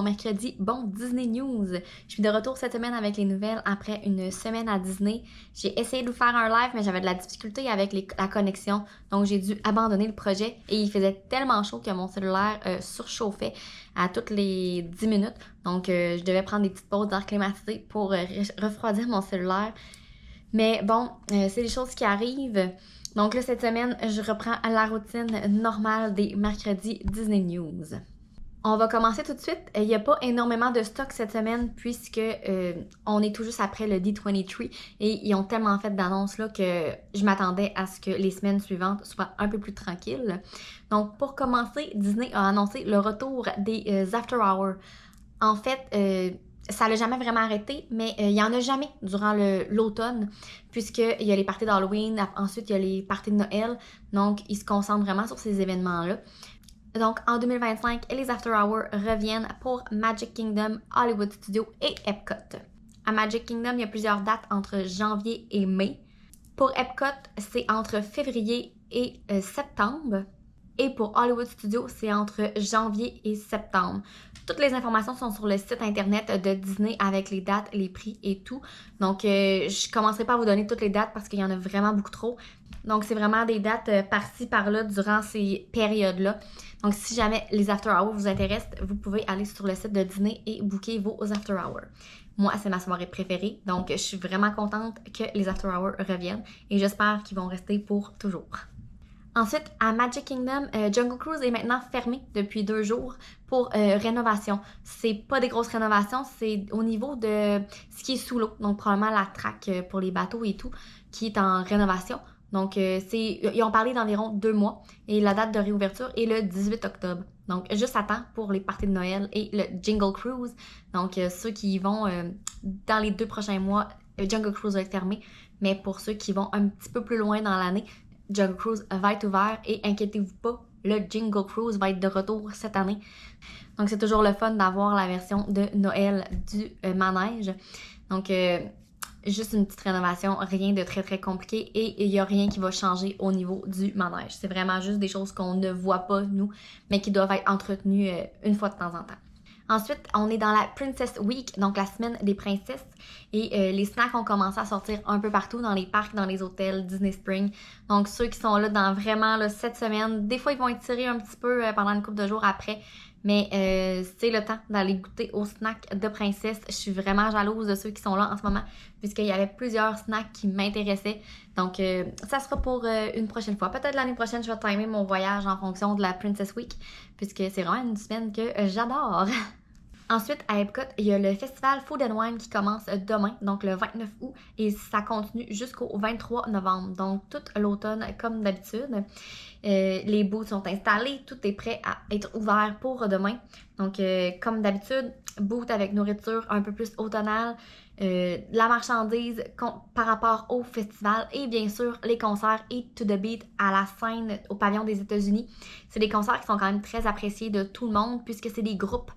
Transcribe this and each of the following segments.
mercredi, bon Disney News. Je suis de retour cette semaine avec les nouvelles après une semaine à Disney. J'ai essayé de vous faire un live, mais j'avais de la difficulté avec la connexion, donc j'ai dû abandonner le projet et il faisait tellement chaud que mon cellulaire surchauffait à toutes les 10 minutes. Donc je devais prendre des petites pauses d'air climatisé pour refroidir mon cellulaire. Mais bon, c'est des choses qui arrivent. Donc là, cette semaine, je reprends la routine normale des mercredis Disney News. On va commencer tout de suite. Il n'y a pas énormément de stock cette semaine puisque on est tout juste après le D23 et ils ont tellement fait d'annonces là que je m'attendais à ce que les semaines suivantes soient un peu plus tranquilles. Donc pour commencer, Disney a annoncé le retour des After Hours. En fait, ça l'a jamais vraiment arrêté, mais il n'y en a jamais durant l'automne, puisqu'il y a les parties d'Halloween, ensuite il y a les parties de Noël, donc ils se concentrent vraiment sur ces événements-là. Donc en 2025, les After Hours reviennent pour Magic Kingdom, Hollywood Studios et Epcot. À Magic Kingdom, il y a plusieurs dates entre janvier et mai. Pour Epcot, c'est entre février et septembre. Et pour Hollywood Studios, c'est entre janvier et septembre. Toutes les informations sont sur le site internet de Disney avec les dates, les prix et tout. Donc, je commencerai pas à vous donner toutes les dates parce qu'il y en a vraiment beaucoup trop. Donc, c'est vraiment des dates par-ci, par-là durant ces périodes-là. Donc, si jamais les After Hours vous intéressent, vous pouvez aller sur le site de Disney et booker vos After Hours. Moi, c'est ma soirée préférée. Donc, je suis vraiment contente que les After Hours reviennent et j'espère qu'ils vont rester pour toujours. Ensuite, à Magic Kingdom, Jungle Cruise est maintenant fermé depuis 2 jours pour rénovation. C'est pas des grosses rénovations, c'est au niveau de ce qui est sous l'eau. Donc, probablement la track pour les bateaux et tout, qui est en rénovation. Donc, ils ont parlé d'environ 2 mois et la date de réouverture est le 18 octobre. Donc, juste à temps pour les parties de Noël et le Jingle Cruise. Donc, ceux qui y vont dans les 2 prochains mois, Jungle Cruise va être fermé. Mais pour ceux qui vont un petit peu plus loin dans l'année, Jungle Cruise va être ouvert et inquiétez-vous pas, le Jingle Cruise va être de retour cette année. Donc, c'est toujours le fun d'avoir la version de Noël du manège. Donc, juste une petite rénovation, rien de très très compliqué et il n'y a rien qui va changer au niveau du manège. C'est vraiment juste des choses qu'on ne voit pas, nous, mais qui doivent être entretenues une fois de temps en temps. Ensuite, on est dans la Princess Week, donc la semaine des princesses. Et les snacks ont commencé à sortir un peu partout dans les parcs, dans les hôtels, Disney Spring. Donc ceux qui sont là dans vraiment là, cette semaine, des fois ils vont être tirés un petit peu pendant une couple de jours après. Mais c'est le temps d'aller goûter aux snacks de princesse. Je suis vraiment jalouse de ceux qui sont là en ce moment, puisqu'il y avait plusieurs snacks qui m'intéressaient. Donc ça sera pour une prochaine fois. Peut-être l'année prochaine, je vais timer mon voyage en fonction de la Princess Week, puisque c'est vraiment une semaine que j'adore. Ensuite, à Epcot, il y a le festival Food and Wine qui commence demain, donc le 29 août, et ça continue jusqu'au 23 novembre, donc tout l'automne comme d'habitude. Les booths sont installés, tout est prêt à être ouvert pour demain. Donc, comme d'habitude, booth avec nourriture un peu plus automnale, la marchandise par rapport au festival et bien sûr les concerts Eat to the Beat à la scène au pavillon des États-Unis. C'est des concerts qui sont quand même très appréciés de tout le monde puisque c'est des groupes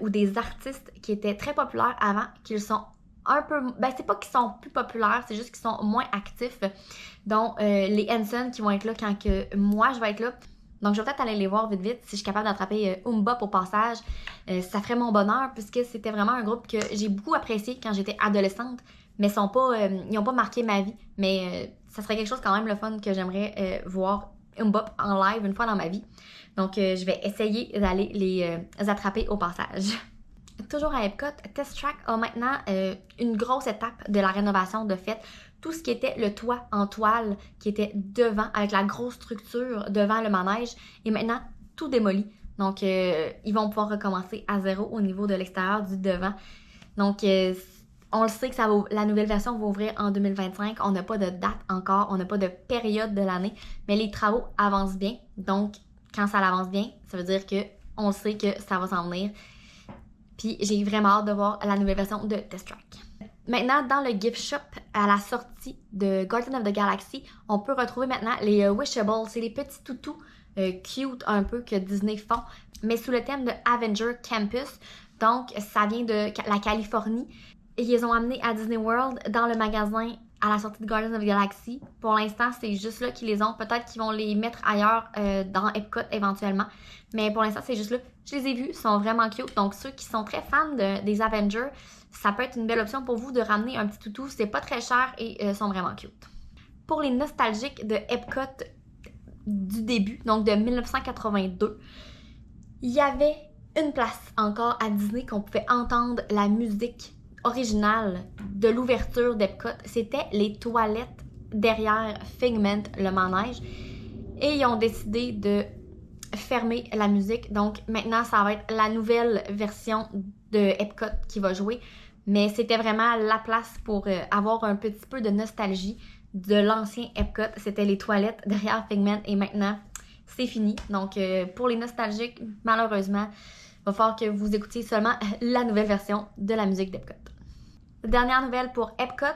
ou des artistes qui étaient très populaires avant, qu'ils sont un peu... Ben, c'est pas qu'ils sont plus populaires, c'est juste qu'ils sont moins actifs. Donc, les Hanson qui vont être là quand que moi, je vais être là. Donc, je vais peut-être aller les voir vite, si je suis capable d'attraper Umbop au passage. Ça ferait mon bonheur, puisque c'était vraiment un groupe que j'ai beaucoup apprécié quand j'étais adolescente, mais ils n'ont pas marqué ma vie. Mais ça serait quelque chose quand même le fun que j'aimerais voir Umbop en live une fois dans ma vie. Donc, je vais essayer d'aller les attraper au passage. Toujours à Epcot, Test Track a maintenant une grosse étape de la rénovation de fait. Tout ce qui était le toit en toile qui était devant, avec la grosse structure devant le manège, est maintenant tout démoli. Donc, ils vont pouvoir recommencer à zéro au niveau de l'extérieur du devant. Donc, on le sait que la nouvelle version va ouvrir en 2025. On n'a pas de date encore, on n'a pas de période de l'année, mais les travaux avancent bien. Donc, quand ça avance bien, ça veut dire qu'on sait que ça va s'en venir. Puis j'ai vraiment hâte de voir la nouvelle version de Test Track. Maintenant, dans le gift shop, à la sortie de Guardians of the Galaxy, on peut retrouver maintenant les Wishables. C'est les petits toutous cute un peu que Disney font, mais sous le thème de Avenger Campus. Donc, ça vient de la Californie. Ils les ont amenés à Disney World dans le magasin à la sortie de Guardians of the Galaxy. Pour l'instant, c'est juste là qu'ils les ont. Peut-être qu'ils vont les mettre ailleurs dans Epcot éventuellement. Mais pour l'instant, c'est juste là. Je les ai vus, ils sont vraiment cute. Donc ceux qui sont très fans des Avengers, ça peut être une belle option pour vous de ramener un petit toutou. C'est pas très cher et sont vraiment cute. Pour les nostalgiques de Epcot du début, donc de 1982, il y avait une place encore à Disney qu'on pouvait entendre la musique originale de l'ouverture d'Epcot. C'était les toilettes derrière Figment, le manège. Et ils ont décidé de fermer la musique. Donc maintenant, ça va être la nouvelle version de Epcot qui va jouer. Mais c'était vraiment la place pour avoir un petit peu de nostalgie de l'ancien Epcot. C'était les toilettes derrière Figment et maintenant, c'est fini. Donc pour les nostalgiques, malheureusement, il va falloir que vous écoutiez seulement la nouvelle version de la musique d'Epcot. Dernière nouvelle pour Epcot,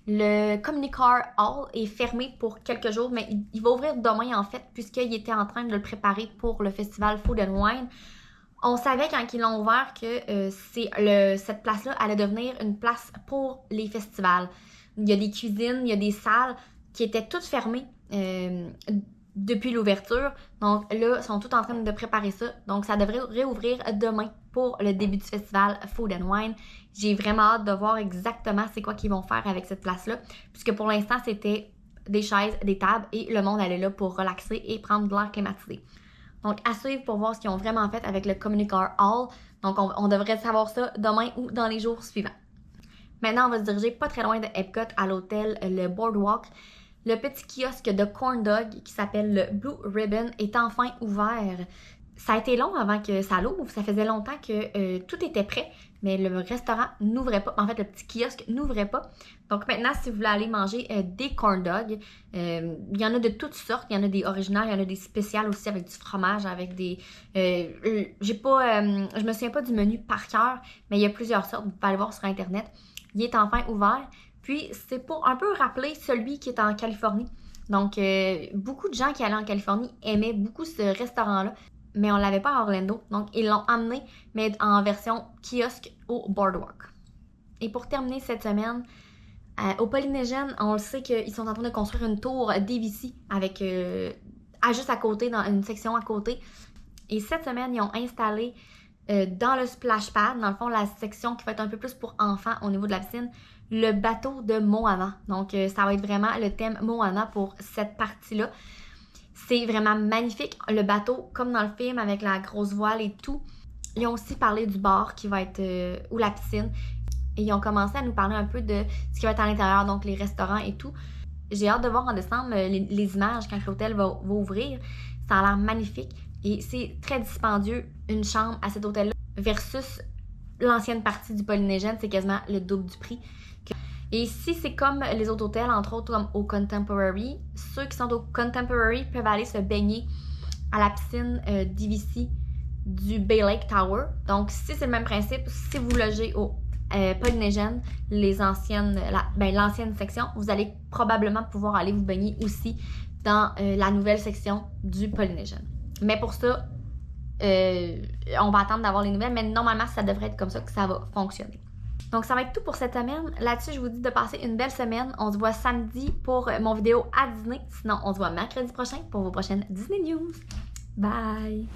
le Communicar Hall est fermé pour quelques jours, mais il va ouvrir demain en fait, puisqu'il était en train de le préparer pour le festival Food and Wine. On savait quand ils l'ont ouvert que cette place-là allait devenir une place pour les festivals. Il y a des cuisines, il y a des salles qui étaient toutes fermées depuis l'ouverture. Donc là, ils sont tous en train de préparer ça. Donc ça devrait réouvrir demain pour le début du festival Food and Wine. J'ai vraiment hâte de voir exactement c'est quoi qu'ils vont faire avec cette place-là. Puisque pour l'instant, c'était des chaises, des tables et le monde allait là pour relaxer et prendre de l'air climatisé. Donc à suivre pour voir ce qu'ils ont vraiment fait avec le Communicar Hall. Donc on devrait savoir ça demain ou dans les jours suivants. Maintenant, on va se diriger pas très loin de Epcot à l'hôtel Le Boardwalk. Le petit kiosque de corn dog qui s'appelle le Blue Ribbon est enfin ouvert. Ça a été long avant que ça l'ouvre. Ça faisait longtemps que tout était prêt, mais le restaurant n'ouvrait pas. En fait, le petit kiosque n'ouvrait pas. Donc maintenant, si vous voulez aller manger des corn dogs, il y en a de toutes sortes. Il y en a des originales, il y en a des spéciales aussi avec du fromage, avec des... je me souviens pas du menu par cœur, mais il y a plusieurs sortes. Vous pouvez aller voir sur Internet. Il est enfin ouvert. Puis, c'est pour un peu rappeler celui qui est en Californie. Donc, beaucoup de gens qui allaient en Californie aimaient beaucoup ce restaurant-là, mais on ne l'avait pas à Orlando. Donc, ils l'ont amené, mais en version kiosque au Boardwalk. Et pour terminer cette semaine, au Polynesian, on le sait qu'ils sont en train de construire une tour DVC avec juste à côté, dans une section à côté. Et cette semaine, ils ont installé dans le splash pad, dans le fond, la section qui va être un peu plus pour enfants au niveau de la piscine, le bateau de Moana. Donc, ça va être vraiment le thème Moana pour cette partie-là. C'est vraiment magnifique. Le bateau, comme dans le film, avec la grosse voile et tout. Ils ont aussi parlé du bar qui va être... ou la piscine. Et ils ont commencé à nous parler un peu de ce qui va être à l'intérieur, donc les restaurants et tout. J'ai hâte de voir en décembre les images quand l'hôtel va ouvrir. Ça a l'air magnifique. Et c'est très dispendieux, une chambre à cet hôtel-là, versus l'ancienne partie du Polynesian, c'est quasiment le double du prix. Et si c'est comme les autres hôtels, entre autres comme au Contemporary, ceux qui sont au Contemporary peuvent aller se baigner à la piscine DVC du Bay Lake Tower. Donc si c'est le même principe, si vous logez au Polynesian, l'ancienne section, vous allez probablement pouvoir aller vous baigner aussi dans la nouvelle section du Polynesian. Mais pour ça, on va attendre d'avoir les nouvelles, mais normalement, ça devrait être comme ça que ça va fonctionner. Donc, ça va être tout pour cette semaine. Là-dessus, je vous dis de passer une belle semaine. On se voit samedi pour mon vidéo à Disney. Sinon, on se voit mercredi prochain pour vos prochaines Disney News. Bye!